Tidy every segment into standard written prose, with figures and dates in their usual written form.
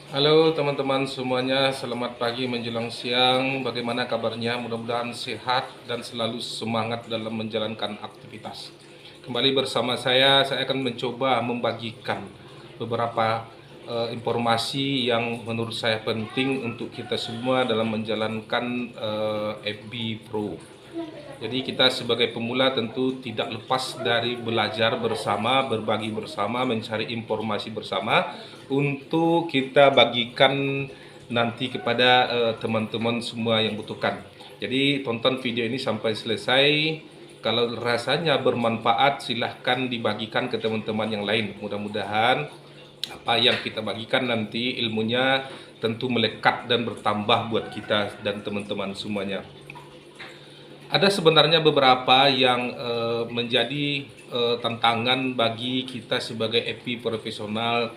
Halo teman-teman semuanya, selamat pagi menjelang siang. Bagaimana kabarnya? Mudah-mudahan sehat dan selalu semangat dalam menjalankan aktivitas. Kembali bersama saya akan mencoba membagikan beberapa informasi yang menurut saya penting untuk kita semua dalam menjalankan FB Pro. Jadi kita sebagai pemula tentu tidak lepas dari belajar bersama, berbagi bersama, mencari informasi bersama untuk kita bagikan nanti kepada teman-teman semua yang butuhkan. Jadi tonton video ini sampai selesai. Kalau rasanya bermanfaat, silahkan dibagikan ke teman-teman yang lain. Mudah-mudahan apa yang kita bagikan nanti ilmunya tentu melekat dan bertambah buat kita dan teman-teman semuanya. Ada sebenarnya beberapa yang menjadi tantangan bagi kita sebagai FP profesional.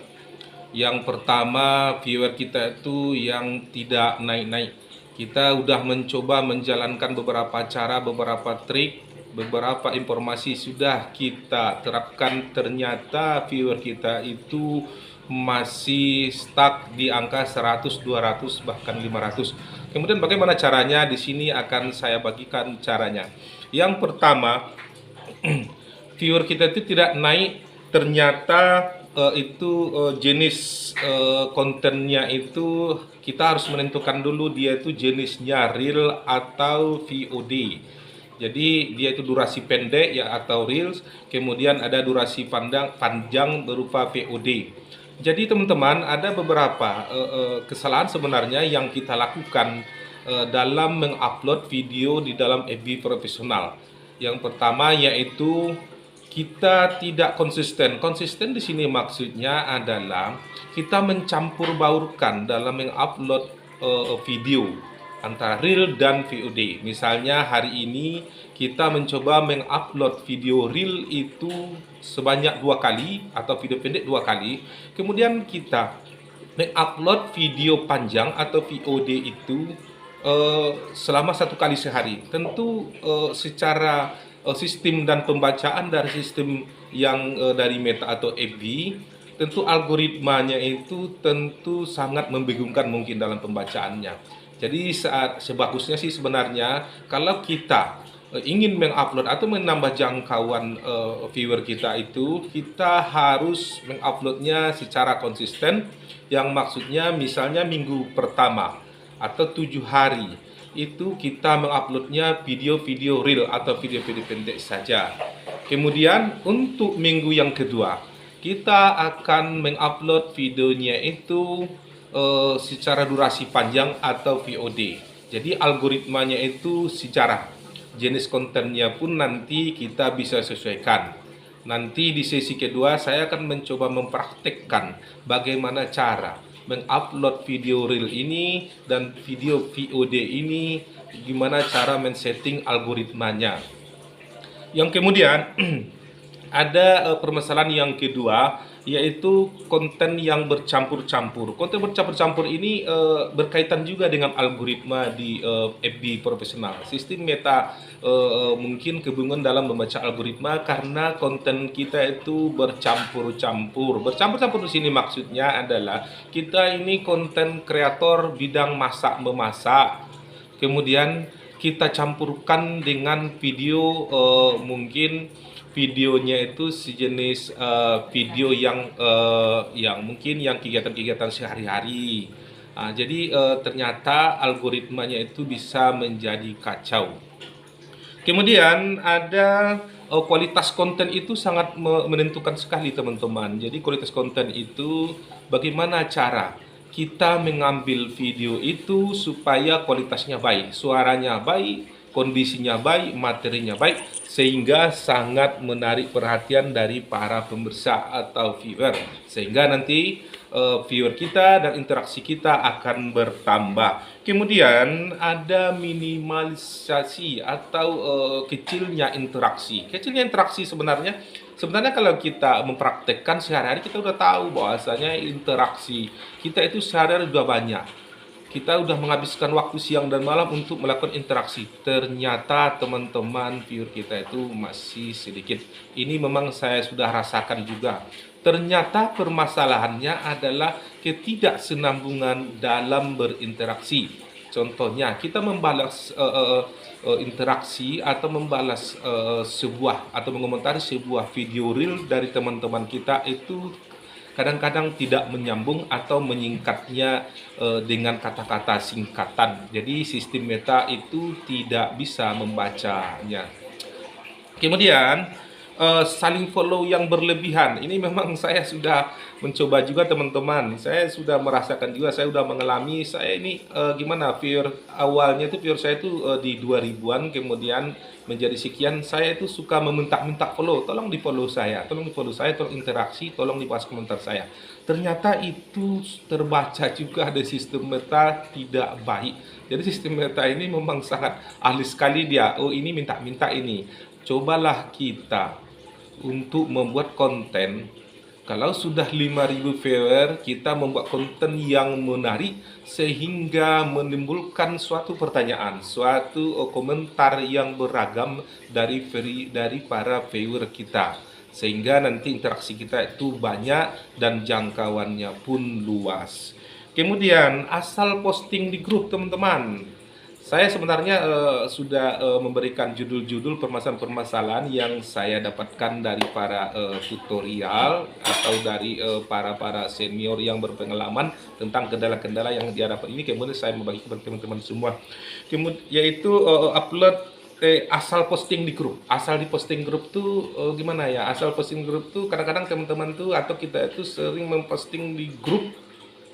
Yang pertama, viewer kita itu yang tidak naik-naik. Kita udah mencoba menjalankan beberapa cara, beberapa trik, beberapa informasi sudah kita terapkan, ternyata viewer kita itu masih stuck di angka 100, 200, bahkan 500. Kemudian bagaimana caranya? Di sini akan saya bagikan caranya. Yang pertama, viewer kita itu tidak naik, ternyata jenis kontennya itu kita harus menentukan dulu dia itu jenisnya real atau VOD. Jadi dia itu durasi pendek ya atau reels, kemudian ada durasi panjang berupa VOD. Jadi teman-teman, ada beberapa kesalahan sebenarnya yang kita lakukan dalam mengupload video di dalam FB profesional. Yang pertama yaitu kita tidak konsisten. Konsisten di sini maksudnya adalah kita mencampur baurkan dalam mengupload video antara real dan VOD. Misalnya hari ini kita mencoba mengupload video real itu sebanyak 2 kali atau video pendek 2 kali. Kemudian kita mengupload video panjang atau VOD itu selama 1 kali sehari. Tentu secara sistem dan pembacaan dari sistem yang dari Meta atau FB, tentu algoritmanya itu tentu sangat membingungkan mungkin dalam pembacaannya. Jadi sebagusnya sih sebenarnya kalau kita ingin mengupload atau menambah jangkauan viewer kita itu, kita harus menguploadnya secara konsisten, yang maksudnya misalnya minggu pertama atau 7 hari itu kita menguploadnya video-video real atau video-video pendek saja. Kemudian untuk minggu yang kedua kita akan mengupload videonya itu secara durasi panjang atau VOD. Jadi algoritmanya itu secara jenis kontennya pun nanti kita bisa sesuaikan. Nanti di sesi kedua saya akan mencoba mempraktekkan bagaimana cara mengupload video reel ini dan video VOD ini, gimana cara men-setting algoritmanya. Yang kemudian ada permasalahan yang kedua, yaitu konten yang bercampur-campur. Konten bercampur-campur ini berkaitan juga dengan algoritma di FB profesional. Sistem Meta mungkin kebingungan dalam membaca algoritma karena konten kita itu bercampur-campur. Bercampur-campur di sini maksudnya adalah kita ini konten kreator bidang masak-memasak. Kemudian kita campurkan dengan video mungkin videonya itu sejenis video yang mungkin yang kegiatan-kegiatan sehari-hari. Jadi ternyata algoritmanya itu bisa menjadi kacau. Kemudian ada kualitas konten itu sangat menentukan sekali teman-teman. Jadi kualitas konten itu bagaimana cara kita mengambil video itu supaya kualitasnya baik, suaranya baik, kondisinya baik, materinya baik, sehingga sangat menarik perhatian dari para pemirsa atau viewer, sehingga nanti viewer kita dan interaksi kita akan bertambah. Kemudian ada minimalisasi atau kecilnya interaksi. Kecilnya interaksi sebenarnya kalau kita mempraktekkan sehari-hari, kita udah tahu bahwasanya interaksi kita itu sehari-hari udah banyak. Kita udah menghabiskan waktu siang dan malam untuk melakukan interaksi. Ternyata teman-teman viewer kita itu masih sedikit. Ini memang saya sudah rasakan juga. Ternyata permasalahannya adalah ketidaksenambungan dalam berinteraksi. Contohnya, kita membalas interaksi atau membalas sebuah atau mengomentari sebuah video reel dari teman-teman kita itu kadang-kadang tidak menyambung atau menyingkatnya dengan kata-kata singkatan. Jadi sistem meta itu tidak bisa membacanya. Kemudian saling follow yang berlebihan. Ini memang saya sudah mencoba juga teman-teman. Saya sudah merasakan juga, saya sudah mengalami. Saya ini gimana, viewer awalnya itu viewer saya itu di 2000-an, kemudian menjadi sekian. Saya itu suka meminta-minta follow. Tolong di-follow saya, tolong di-follow saya, tolong interaksi, tolong dibalas komentar saya. Ternyata itu terbaca juga ada sistem meta tidak baik. Jadi sistem meta ini memang sangat ahli sekali dia. Oh, ini minta-minta ini. Cobalah kita untuk membuat konten. Kalau sudah 5.000 viewer, kita membuat konten yang menarik sehingga menimbulkan suatu pertanyaan, suatu komentar yang beragam dari para viewer kita, sehingga nanti interaksi kita itu banyak dan jangkauannya pun luas. Kemudian asal posting di grup teman-teman. Saya sebenarnya sudah memberikan judul-judul permasalahan-permasalahan yang saya dapatkan dari para tutorial atau dari para senior yang berpengalaman tentang kendala-kendala yang dihadapi ini. Kemudian saya membagi kepada teman-teman semua. Kemudian yaitu upload asal posting di grup. Asal di posting grup tuh gimana ya? Asal posting grup tuh kadang-kadang teman-teman tuh atau kita itu sering memposting di grup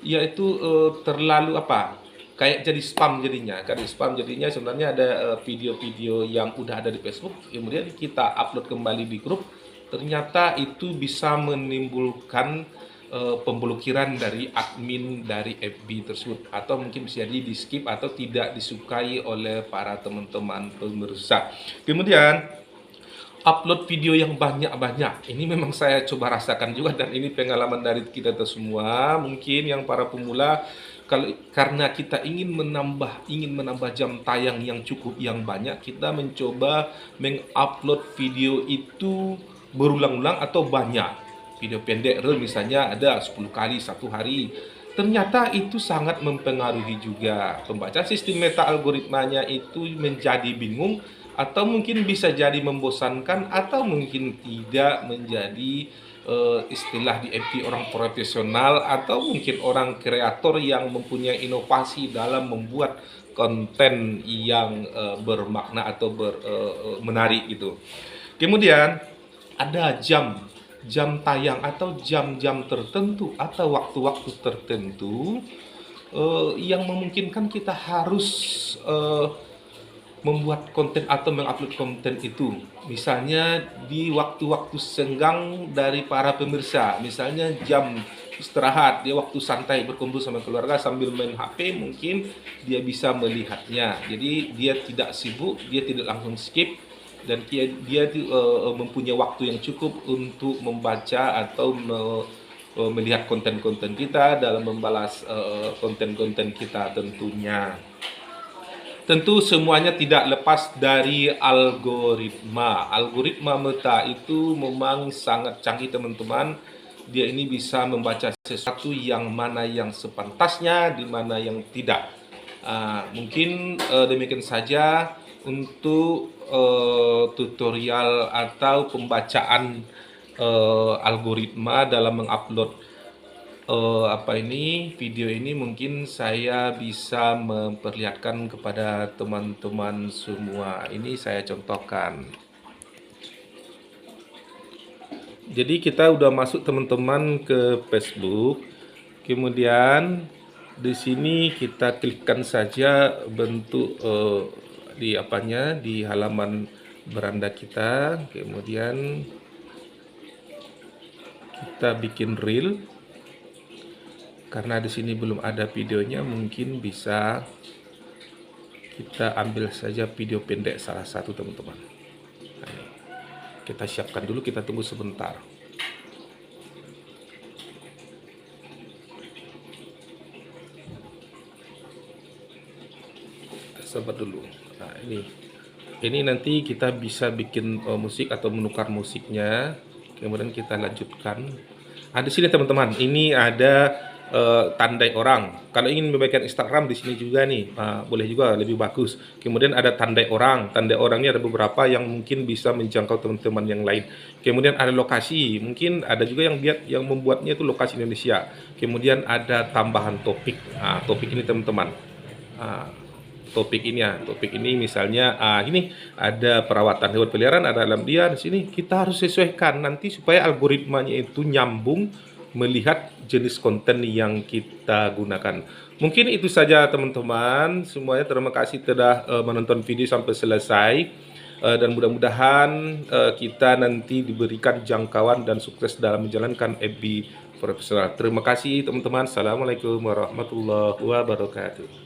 yaitu terlalu apa? Kayak jadi spam jadinya. Sebenarnya ada video-video yang udah ada di Facebook, kemudian kita upload kembali di grup, ternyata itu bisa menimbulkan pemblokiran dari admin dari FB tersebut, atau mungkin bisa jadi di skip atau tidak disukai oleh para teman-teman pemirsa. Kemudian upload video yang banyak-banyak. Ini memang saya coba rasakan juga, dan ini pengalaman dari kita semua. Mungkin yang para pemula, karena kita ingin menambah jam tayang yang cukup yang banyak, kita mencoba mengupload video itu berulang-ulang atau banyak. Video pendek misalnya ada 10 kali satu hari. Ternyata itu sangat mempengaruhi juga. Pembacaan sistem meta algoritmanya itu menjadi bingung, atau mungkin bisa jadi membosankan, atau mungkin tidak menjadi istilah di FB orang profesional, atau mungkin orang kreator yang mempunyai inovasi dalam membuat konten yang bermakna atau menarik gitu. Kemudian ada jam tayang atau jam-jam tertentu atau waktu-waktu tertentu yang memungkinkan kita harus membuat konten atau mengupload konten itu. Misalnya di waktu-waktu senggang dari para pemirsa, misalnya jam istirahat, dia waktu santai berkumpul sama keluarga sambil main HP, mungkin dia bisa melihatnya. Jadi dia tidak sibuk, dia tidak langsung skip, dan dia mempunyai waktu yang cukup untuk membaca atau melihat konten-konten kita dalam membalas konten-konten kita tentunya. Tentu semuanya tidak lepas dari algoritma. Algoritma meta itu memang sangat canggih teman-teman. Dia ini bisa membaca sesuatu yang mana yang sepantasnya, di mana yang tidak. Mungkin demikian saja untuk tutorial atau pembacaan algoritma dalam mengupload video ini. Mungkin saya bisa memperlihatkan kepada teman-teman semua. Ini saya contohkan. Jadi kita udah masuk teman-teman ke Facebook. Kemudian di sini kita klikkan saja bentuk di halaman beranda kita. Kemudian kita bikin reel. Karena di sini belum ada videonya, mungkin bisa kita ambil saja video pendek salah satu teman-teman. Kita siapkan dulu, kita tunggu sebentar. Sabar dulu. Nah, ini nanti kita bisa bikin musik atau menukar musiknya. Kemudian kita lanjutkan. Ada sini teman-teman, ini ada tandai orang. Kalau ingin membagikan Instagram di sini juga nih, boleh juga lebih bagus. Kemudian ada tandai orang. Tandai orangnya ada beberapa yang mungkin bisa menjangkau teman-teman yang lain. Kemudian ada lokasi, mungkin ada juga yang membuatnya itu lokasi Indonesia. Kemudian ada tambahan topik. Topik ini teman-teman. Ah, topik ini ya, topik ini misalnya ini ada perawatan hewan peliharaan, ada alam liar. Di sini kita harus sesuaikan nanti supaya algoritmanya itu nyambung melihat jenis konten yang kita gunakan. Mungkin itu saja teman-teman semuanya. Terima kasih telah menonton video sampai selesai. Dan mudah-mudahan kita nanti diberikan jangkauan dan sukses dalam menjalankan FB profesional. Terima kasih teman-teman. Assalamualaikum warahmatullahi wabarakatuh.